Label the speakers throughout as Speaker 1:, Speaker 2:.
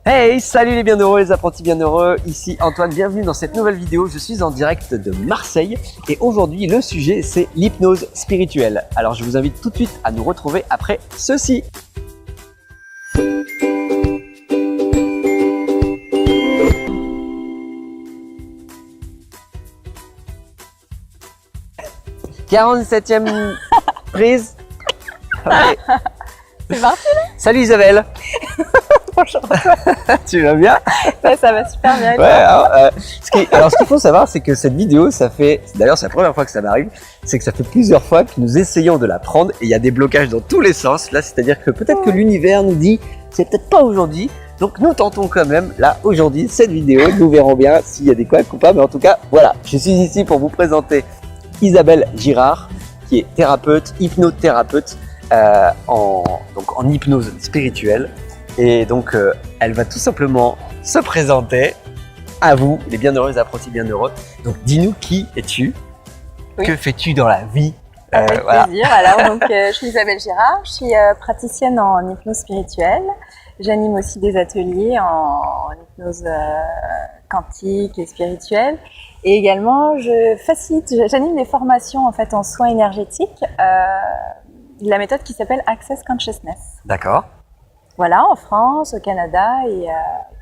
Speaker 1: Hey, salut les bienheureux, les apprentis bienheureux, ici Antoine, bienvenue dans cette nouvelle vidéo. Je suis en direct de Marseille et aujourd'hui le sujet c'est l'hypnose spirituelle. Alors je vous invite tout de suite à nous retrouver après ceci. « 47e prise. Okay.
Speaker 2: C'est parti là.
Speaker 1: Salut Isabelle.
Speaker 2: Bonjour.
Speaker 1: Tu vas bien?
Speaker 2: Ouais, ça va super bien.
Speaker 1: Ouais, alors ce qu'il faut savoir, c'est que cette vidéo, ça fait, d'ailleurs c'est la première fois que ça m'arrive, c'est que ça fait plusieurs fois que nous essayons de la prendre et il y a des blocages dans tous les sens. Là, c'est-à-dire que peut-être que l'univers nous dit, c'est peut-être pas aujourd'hui. Donc nous tentons quand même, là, aujourd'hui, cette vidéo. Nous verrons bien s'il y a des couacs ou pas. Mais en tout cas, voilà, je suis ici pour vous présenter Isabelle Girard, qui est thérapeute, hypnothérapeute en hypnose spirituelle. Et donc, elle va tout simplement se présenter à vous, les bienheureux apprentis bienheureux. Donc, dis-nous qui es-tu?
Speaker 2: Oui.
Speaker 1: Que fais-tu dans la vie?
Speaker 2: Avec plaisir. Alors, donc, je suis Isabelle Girard, je suis praticienne en hypnose spirituelle. J'anime aussi des ateliers en hypnose quantique et spirituelle. Et également, j'anime des formations en fait en soins énergétiques. La méthode qui s'appelle Access Consciousness.
Speaker 1: D'accord.
Speaker 2: Voilà, en France, au Canada et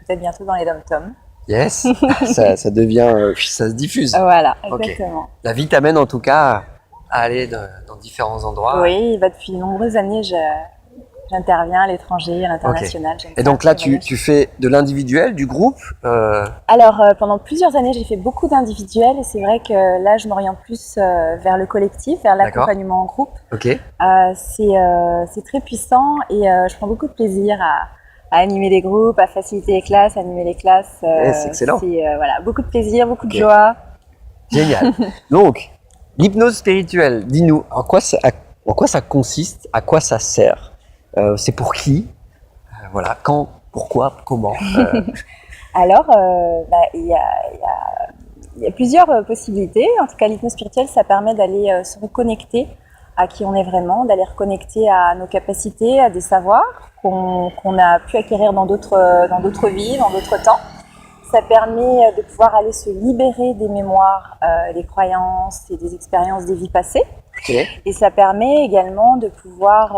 Speaker 2: peut-être bientôt dans les dom-toms.
Speaker 1: Yes, ça devient, ça se diffuse.
Speaker 2: Voilà,
Speaker 1: Okay.
Speaker 2: exactement.
Speaker 1: La vie t'amène en tout cas à aller dans différents endroits.
Speaker 2: Oui, depuis de nombreuses années, j'interviens à l'étranger, à l'international.
Speaker 1: Okay. Et donc là, tu fais de l'individuel, du groupe
Speaker 2: Alors, pendant plusieurs années, j'ai fait beaucoup d'individuels et c'est vrai que là, je m'oriente plus vers le collectif, vers l'accompagnement en groupe.
Speaker 1: Okay.
Speaker 2: C'est très puissant et je prends beaucoup de plaisir à animer des groupes, à faciliter les classes, animer les classes.
Speaker 1: C'est excellent.
Speaker 2: Voilà, beaucoup de plaisir, beaucoup de joie.
Speaker 1: Génial. Donc, l'hypnose spirituelle, dis-nous, en quoi ça consiste, à quoi ça sert? C'est pour qui? Voilà, quand, pourquoi, comment?
Speaker 2: Alors, il y a plusieurs possibilités. En tout cas, l'hypnose spirituelle, ça permet d'aller se reconnecter à qui on est vraiment, d'aller reconnecter à nos capacités, à des savoirs qu'on a pu acquérir dans d'autres vies, dans d'autres temps. Ça permet de pouvoir aller se libérer des mémoires, des croyances et des expériences des vies passées.
Speaker 1: Okay.
Speaker 2: Et ça permet également de pouvoir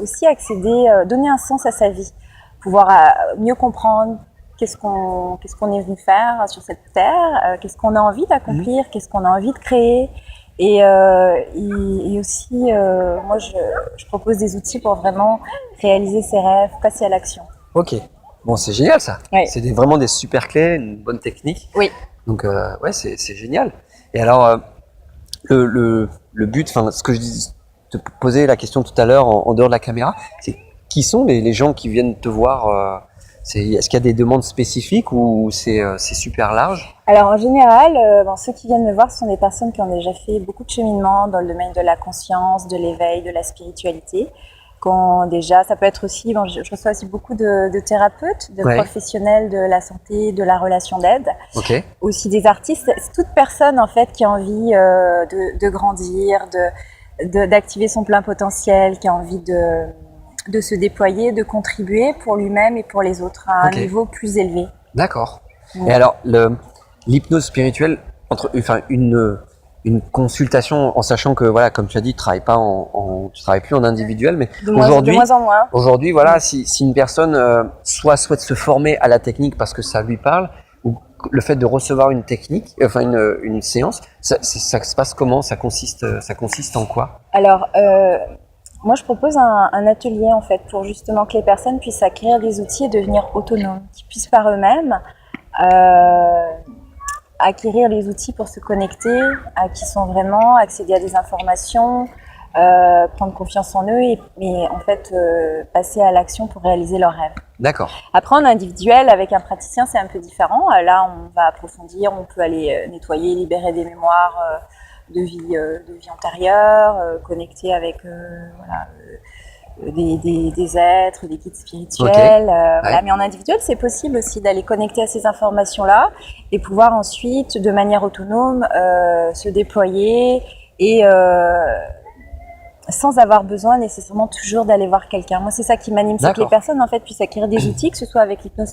Speaker 2: aussi accéder, donner un sens à sa vie, pouvoir mieux comprendre qu'est-ce qu'on est venu faire sur cette terre, qu'est-ce qu'on a envie d'accomplir, qu'est-ce qu'on a envie de créer. Et aussi, moi, je propose des outils pour vraiment réaliser ses rêves, passer à l'action.
Speaker 1: Ok. Bon, c'est génial ça.
Speaker 2: Oui.
Speaker 1: C'est vraiment des super clés, une bonne technique.
Speaker 2: Oui.
Speaker 1: Donc, ouais, c'est génial. Et alors, le but, enfin, ce que je te posais la question tout à l'heure en dehors de la caméra, c'est qui sont les gens qui viennent te voir? Est-ce qu'il y a des demandes spécifiques ou c'est super large?
Speaker 2: Alors en général, ceux qui viennent me voir sont des personnes qui ont déjà fait beaucoup de cheminement dans le domaine de la conscience, de l'éveil, de la spiritualité. Ça peut être aussi, je reçois aussi beaucoup de thérapeutes, de professionnels de la santé, de la relation d'aide, aussi des artistes. C'est toute personne en fait qui a envie de grandir, d'activer son plein potentiel, qui a envie de se déployer, de contribuer pour lui-même et pour les autres à un niveau plus élevé. D'accord.
Speaker 1: Et alors, l'hypnose spirituelle, une consultation, en sachant que, voilà, comme tu as dit, tu travailles plus en individuel, mais
Speaker 2: de moins en moins.
Speaker 1: Aujourd'hui, voilà, si une personne soit souhaite se former à la technique parce que ça lui parle, ou le fait de recevoir une technique, une séance, ça se passe comment? Ça consiste en quoi?
Speaker 2: Alors, moi, je propose un atelier en fait pour justement que les personnes puissent acquérir des outils et devenir autonomes, qu'ils puissent par eux-mêmes acquérir les outils pour se connecter à qui sont vraiment, accéder à des informations, prendre confiance en eux et en fait passer à l'action pour réaliser leurs rêves.
Speaker 1: D'accord.
Speaker 2: Après, en individuel, avec un praticien, c'est un peu différent. Là, on va approfondir, on peut aller nettoyer, libérer des mémoires de vie antérieure, connecter avec des êtres, des guides spirituels. Voilà. Mais en individuel, c'est possible aussi d'aller connecter à ces informations-là et pouvoir ensuite, de manière autonome, se déployer et sans avoir besoin nécessairement toujours d'aller voir quelqu'un. Moi, c'est ça qui m'anime, c'est que les
Speaker 1: D'accord.
Speaker 2: personnes en fait puissent acquérir des outils, que ce soit avec l'hypnose,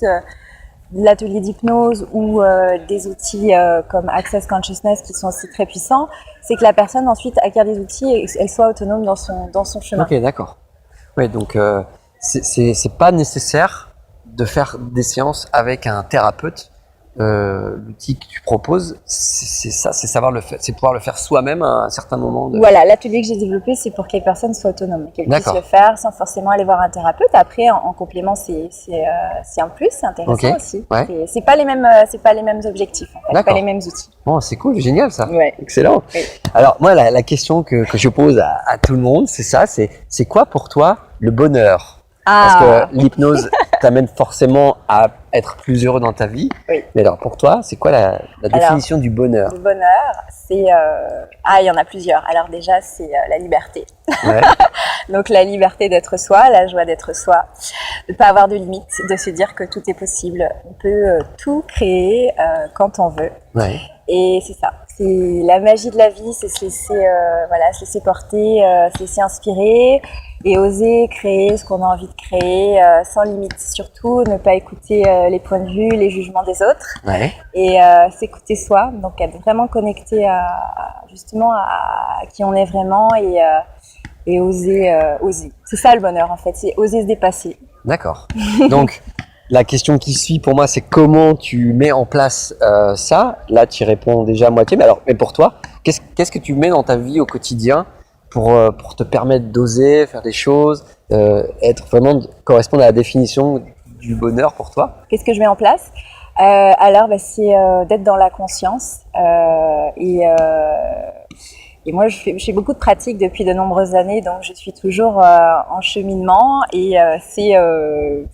Speaker 2: l'atelier d'hypnose ou des outils comme Access Consciousness qui sont aussi très puissants. C'est que la personne ensuite acquiert des outils et elle soit autonome dans son chemin.
Speaker 1: Ok, d'accord. Oui, donc c'est pas nécessaire de faire des séances avec un thérapeute. L'outil que tu proposes, c'est ça, c'est savoir le faire, c'est pouvoir le faire soi-même à un certain moment.
Speaker 2: Voilà, l'atelier que j'ai développé, c'est pour que les personnes soient autonomes, qu'elles puissent
Speaker 1: D'accord.
Speaker 2: le faire sans forcément aller voir un thérapeute. Après, en complément, c'est un plus, c'est intéressant
Speaker 1: Ok,
Speaker 2: aussi.
Speaker 1: ouais.
Speaker 2: C'est pas les mêmes objectifs, en fait,
Speaker 1: D'accord.
Speaker 2: pas les mêmes outils.
Speaker 1: Bon, c'est cool, génial ça.
Speaker 2: Ouais.
Speaker 1: Excellent.
Speaker 2: Oui.
Speaker 1: Alors moi, la question que je pose à tout le monde, c'est ça, c'est quoi pour toi le bonheur? Parce que l'hypnose t'amène forcément à être plus heureux dans ta vie.
Speaker 2: Oui.
Speaker 1: Mais alors pour toi, c'est quoi la définition du bonheur?
Speaker 2: Le bonheur, c'est... il y en a plusieurs. Alors déjà, c'est la liberté.
Speaker 1: Ouais.
Speaker 2: Donc la liberté d'être soi, la joie d'être soi, de ne pas avoir de limites, de se dire que tout est possible. On peut tout créer quand on veut.
Speaker 1: Ouais.
Speaker 2: Et c'est ça, c'est la magie de la vie, c'est se laisser, se laisser porter, se laisser inspirer et oser créer ce qu'on a envie de créer sans limite. Surtout, ne pas écouter les points de vue, les jugements des autres
Speaker 1: Ouais.
Speaker 2: et s'écouter soi, donc être vraiment connecté justement à qui on est vraiment et oser. C'est ça le bonheur en fait, c'est oser se dépasser.
Speaker 1: D'accord. Donc, la question qui suit pour moi, c'est comment tu mets en place ça. Là, tu y réponds déjà à moitié. Mais pour toi, qu'est-ce que tu mets dans ta vie au quotidien pour te permettre d'oser faire des choses, être vraiment correspondre à la définition du bonheur pour toi?
Speaker 2: Qu'est-ce que je mets en place? Alors, c'est d'être dans la conscience et moi, je fais beaucoup de pratiques depuis de nombreuses années, donc je suis toujours en cheminement et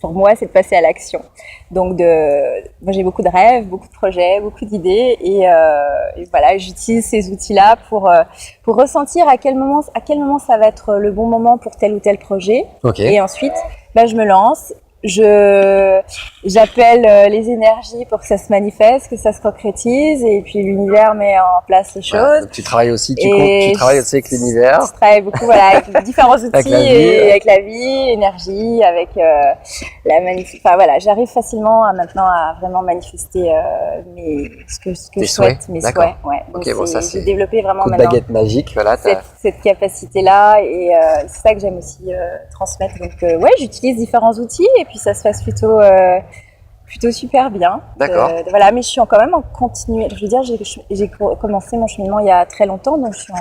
Speaker 2: pour moi, c'est de passer à l'action. Donc, moi, j'ai beaucoup de rêves, beaucoup de projets, beaucoup d'idées et voilà, j'utilise ces outils-là pour ressentir à quel moment ça va être le bon moment pour tel ou tel projet.
Speaker 1: Ok.
Speaker 2: Et ensuite, je me lance. J'appelle les énergies pour que ça se manifeste, que ça se concrétise et puis l'univers met en place les choses.
Speaker 1: Voilà, donc tu travailles aussi, tu travailles aussi avec l'univers.
Speaker 2: Je travaille beaucoup avec différents outils
Speaker 1: Avec la vie,
Speaker 2: avec la vie, énergie, avec la manifestation. Enfin voilà, j'arrive facilement maintenant à vraiment manifester ce que
Speaker 1: Tes
Speaker 2: je souhaite, mes
Speaker 1: D'accord.
Speaker 2: souhaits. Ouais. Donc
Speaker 1: Ok, bon, ça, c'est
Speaker 2: j'ai développé vraiment
Speaker 1: coup de
Speaker 2: maintenant
Speaker 1: baguette magique, voilà.
Speaker 2: cette capacité-là et c'est ça que j'aime aussi transmettre. Donc ouais, j'utilise différents outils et puis ça se passe plutôt super bien.
Speaker 1: D'accord.
Speaker 2: Voilà, mais je suis quand même en continu. Je veux dire, j'ai commencé mon cheminement il y a très longtemps, donc je suis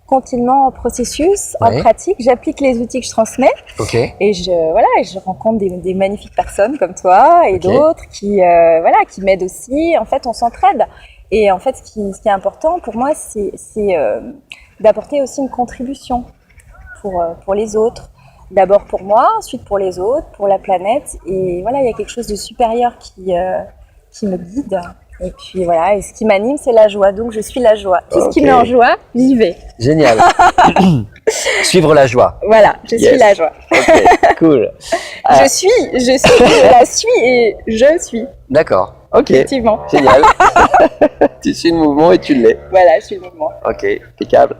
Speaker 2: continuellement en processus, en
Speaker 1: Ouais.
Speaker 2: pratique. J'applique les outils que je transmets
Speaker 1: Ok.
Speaker 2: et je rencontre des magnifiques personnes comme toi et
Speaker 1: Ok.
Speaker 2: d'autres qui m'aident aussi. En fait, on s'entraide. Et en fait, ce qui est important pour moi, c'est d'apporter aussi une contribution pour les autres. D'abord pour moi, ensuite pour les autres, pour la planète. Et voilà, il y a quelque chose de supérieur qui me guide. Et puis voilà, et ce qui m'anime, c'est la joie. Donc je suis la joie. Tout ce qui
Speaker 1: Ok.
Speaker 2: me met en joie, j'y vais.
Speaker 1: Génial. Suivre la joie.
Speaker 2: Voilà, je
Speaker 1: Yes.
Speaker 2: suis la joie.
Speaker 1: Ok, cool. Ah.
Speaker 2: Je la suis et je suis,
Speaker 1: D'accord. Ok.
Speaker 2: effectivement.
Speaker 1: Génial. Tu suis le mouvement et tu l'es.
Speaker 2: Voilà, je suis le mouvement.
Speaker 1: Ok, impeccable.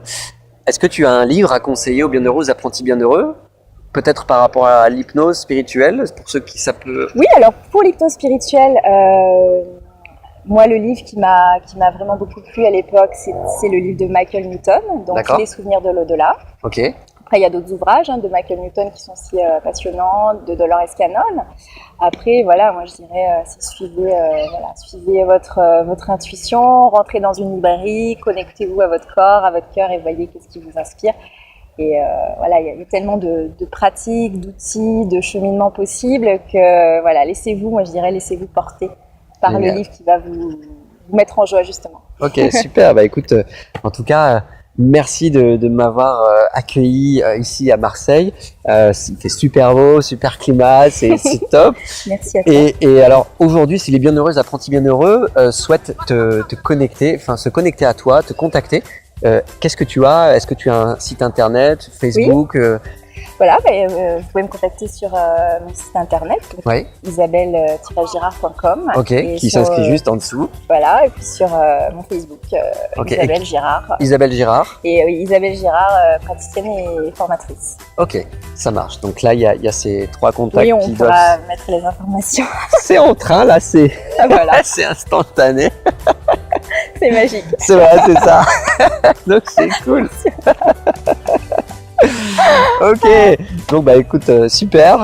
Speaker 1: Est-ce que tu as un livre à conseiller aux bienheureux, aux apprentis bienheureux? Peut-être par rapport à l'hypnose spirituelle, pour ceux qui ça peut.
Speaker 2: Oui, alors pour l'hypnose spirituelle, moi le livre qui m'a vraiment beaucoup plu à l'époque, c'est le livre de Michael Newton, donc
Speaker 1: D'accord.
Speaker 2: Les souvenirs de l'au-delà.
Speaker 1: Ok.
Speaker 2: Après, il y a d'autres ouvrages de Michael Newton qui sont aussi passionnants, de Dolores Cannon. Après, voilà, moi je dirais, suivez votre intuition, rentrez dans une librairie, connectez-vous à votre corps, à votre cœur et voyez qu'est-ce qui vous inspire. Et voilà, il y a tellement de pratiques, d'outils, de cheminements possibles que voilà, laissez-vous porter par
Speaker 1: Génial.
Speaker 2: le livre qui va vous mettre en joie justement.
Speaker 1: Ok, super. Bah écoute, en tout cas, merci de m'avoir accueilli ici à Marseille. Il fait super beau, super climat, c'est top.
Speaker 2: Merci à toi.
Speaker 1: Et alors aujourd'hui, si les bienheureux apprentis bienheureux souhaitent te connecter, enfin se connecter à toi, te contacter, qu'est-ce que tu as? Est-ce que tu as un site internet, Facebook?
Speaker 2: Voilà, vous pouvez me contacter sur mon site internet,
Speaker 1: Oui.
Speaker 2: isabelle-girard.com.
Speaker 1: Ok, qui s'inscrit juste en dessous.
Speaker 2: Voilà, et puis sur mon Facebook,
Speaker 1: Ok.
Speaker 2: Isabelle Girard.
Speaker 1: Isabelle Girard.
Speaker 2: Et oui, Isabelle Girard, praticienne et formatrice.
Speaker 1: Ok, ça marche. Donc là, il y a ces 3 contacts
Speaker 2: Oui, on
Speaker 1: qui
Speaker 2: pourra mettre les informations.
Speaker 1: C'est en train, là, c'est
Speaker 2: Voilà,
Speaker 1: c'est instantané.
Speaker 2: c'est magique.
Speaker 1: C'est vrai, c'est ça. Donc c'est cool. Ok, donc bah écoute, super.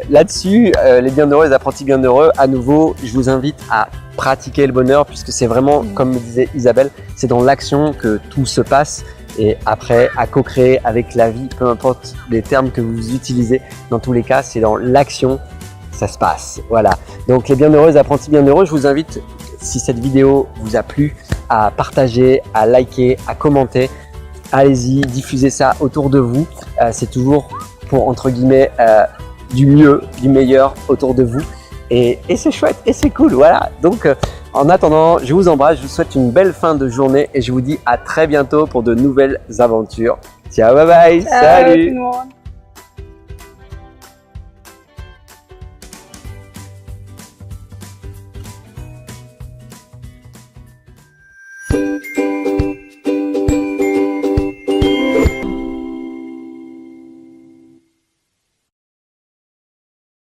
Speaker 1: Là-dessus, les bienheureux, les apprentis bienheureux, à nouveau, je vous invite à pratiquer le bonheur puisque c'est vraiment, comme me disait Isabelle, c'est dans l'action que tout se passe. Et après, à co-créer avec la vie, peu importe les termes que vous utilisez, dans tous les cas, c'est dans l'action que ça se passe. Voilà. Donc les bienheureux, les apprentis bienheureux, je vous invite, si cette vidéo vous a plu, à partager, à liker, à commenter. Allez-y, diffusez ça autour de vous. C'est toujours pour, entre guillemets, du mieux, du meilleur autour de vous. Et c'est chouette et c'est cool. Voilà. Donc, en attendant, je vous embrasse. Je vous souhaite une belle fin de journée et je vous dis à très bientôt pour de nouvelles aventures. Ciao, bye bye.
Speaker 2: Ciao,
Speaker 1: Salut.
Speaker 2: tout le monde.